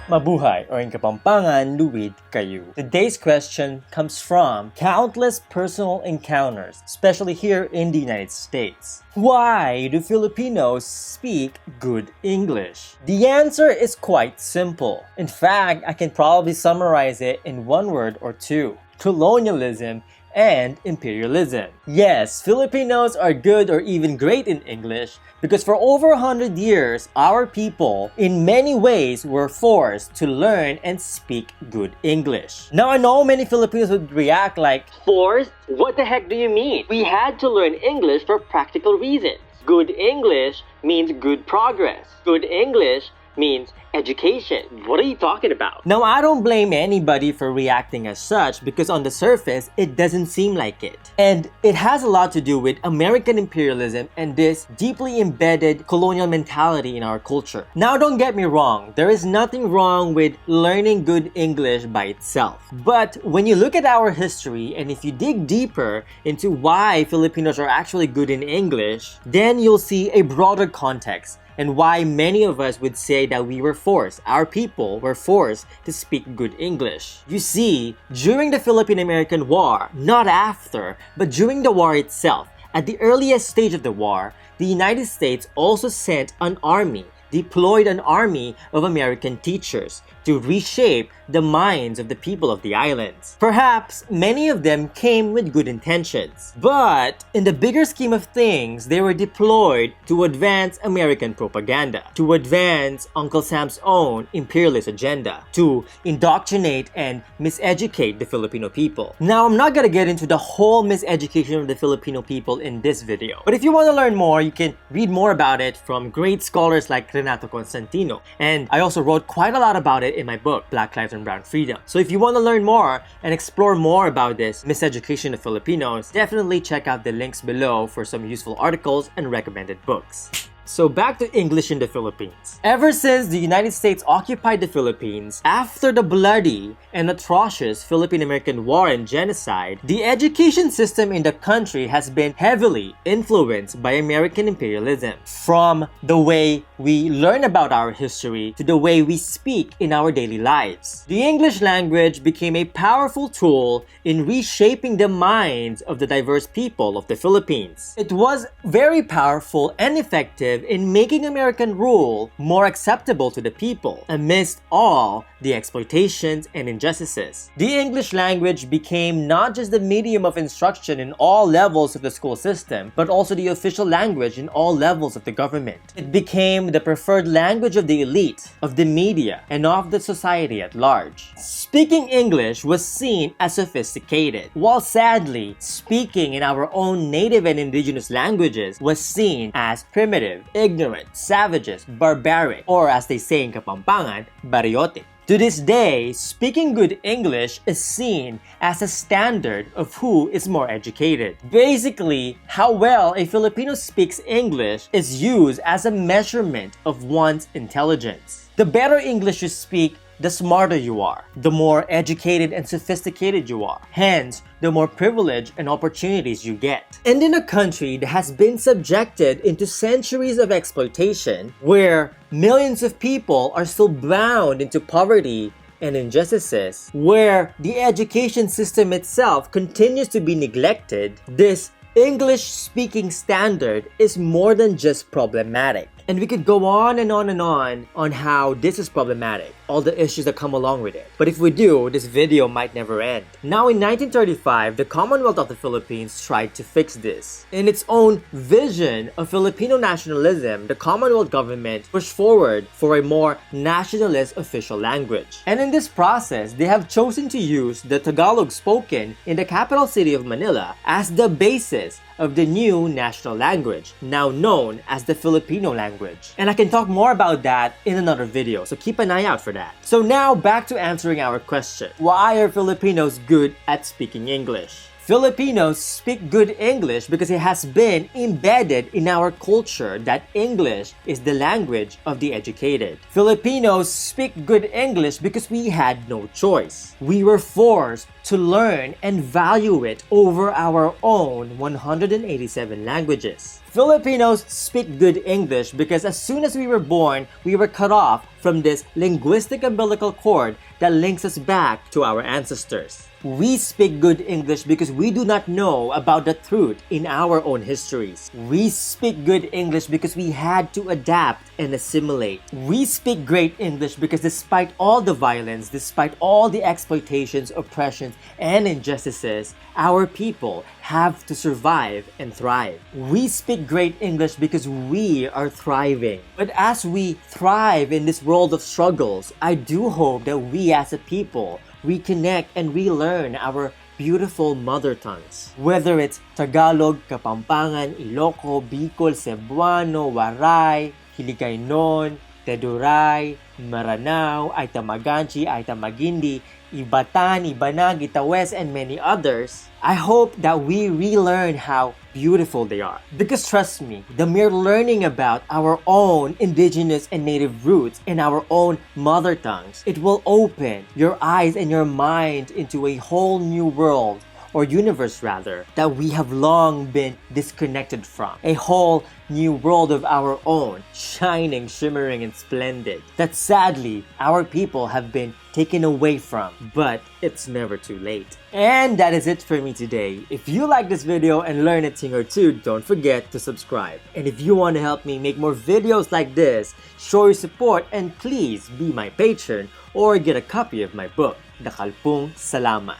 Mabuhay, or in Kapampangan, luwid kayo. Today's question comes from countless personal encounters, especially here in the United States. Why do Filipinos speak good English? The answer is quite simple. In fact, I can probably summarize it in one word or two: colonialism and imperialism. Yes, Filipinos are good or even great in English because for over 100 years, our people, in many ways, were forced to learn and speak good English. Now, I know many Filipinos would react like, "Forced? What the heck do you mean? We had to learn English for practical reasons. Good English means good progress. Good English means education. What are you talking about?" Now, I don't blame anybody for reacting as such because on the surface, it doesn't seem like it. And it has a lot to do with American imperialism and this deeply embedded colonial mentality in our culture. Now, don't get me wrong, there is nothing wrong with learning good English by itself. But when you look at our history and if you dig deeper into why Filipinos are actually good in English, then you'll see a broader context and why many of us would say that we were forced, our people were forced to speak good English. You see, during the Philippine-American War, not after, but during the war itself, at the earliest stage of the war, the United States also sent an army, deployed an army of American teachers to reshape the minds of the people of the islands. Perhaps many of them came with good intentions, but in the bigger scheme of things, they were deployed to advance American propaganda, to advance Uncle Sam's own imperialist agenda, to indoctrinate and miseducate the Filipino people. Now, I'm not gonna get into the whole miseducation of the Filipino people in this video, but if you want to learn more, you can read more about it from great scholars like Renato Constantino, and I also wrote quite a lot about it in my book, Black Lives and Brown Freedom. So if you want to learn more and explore more about this miseducation of Filipinos, definitely check out the links below for some useful articles and recommended books. So back to English in the Philippines. Ever since the United States occupied the Philippines, after the bloody and atrocious Philippine-American War and genocide, the education system in the country has been heavily influenced by American imperialism. From the way we learn about our history to the way we speak in our daily lives. The English language became a powerful tool in reshaping the minds of the diverse people of the Philippines. It was very powerful and effective in making American rule more acceptable to the people amidst all the exploitations and injustices. The English language became not just the medium of instruction in all levels of the school system, but also the official language in all levels of the government. It became the preferred language of the elite, of the media, and of the society at large. Speaking English was seen as sophisticated, while sadly, speaking in our own native and indigenous languages was seen as primitive, ignorant, savages, barbaric, or as they say in Kapampangan, baryote. To this day, speaking good English is seen as a standard of who is more educated. Basically, how well a Filipino speaks English is used as a measurement of one's intelligence. The better English you speak, the smarter you are, the more educated and sophisticated you are. Hence, the more privilege and opportunities you get. And in a country that has been subjected into centuries of exploitation, where millions of people are still bound into poverty and injustices, where the education system itself continues to be neglected, this English-speaking standard is more than just problematic. And we could go on and on and on how this is problematic, all the issues that come along with it. But if we do, this video might never end. Now, in 1935, the Commonwealth of the Philippines tried to fix this. In its own vision of Filipino nationalism, the Commonwealth government pushed forward for a more nationalist official language. And in this process, they have chosen to use the Tagalog spoken in the capital city of Manila as the basis of the new national language, now known as the Filipino language. And I can talk more about that in another video, so keep an eye out for that. So now back to answering our question. Why are Filipinos good at speaking English? Filipinos speak good English because it has been embedded in our culture that English is the language of the educated. Filipinos speak good English because we had no choice. We were forced to learn and value it over our own 187 languages. Filipinos speak good English because as soon as we were born, we were cut off from this linguistic umbilical cord that links us back to our ancestors. We speak good English because we do not know about the truth in our own histories. We speak good English because we had to adapt and assimilate. We speak great English because despite all the violence, despite all the exploitations, oppressions, and injustices, our people have to survive and thrive. We speak great English because we are thriving. But as we thrive in this world of struggles, I do hope that we as a people reconnect and relearn our beautiful mother tongues. Whether it's Tagalog, Kapampangan, Ilocos, Bicol, Cebuano, Waray, Hiligaynon, Teduray, Maranao, Aitamaganchi, Aitamagindi, Ibatan, Ibanag, Itawes, and many others, I hope that we relearn how beautiful they are. Because trust me, the mere learning about our own indigenous and native roots and our own mother tongues, it will open your eyes and your mind into a whole new world, or universe rather, that we have long been disconnected from. A whole new world of our own, shining, shimmering, and splendid, that sadly our people have been taken away from, but it's never too late. And that is it for me today. If you like this video and learn a thing or two, don't forget to subscribe. And if you want to help me make more videos like this, show your support and please be my patron or get a copy of my book, Nakalpung Salamat.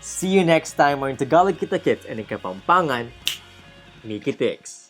See you next time, or in Tagalog kita kits and in Kapampangan, Mikitix.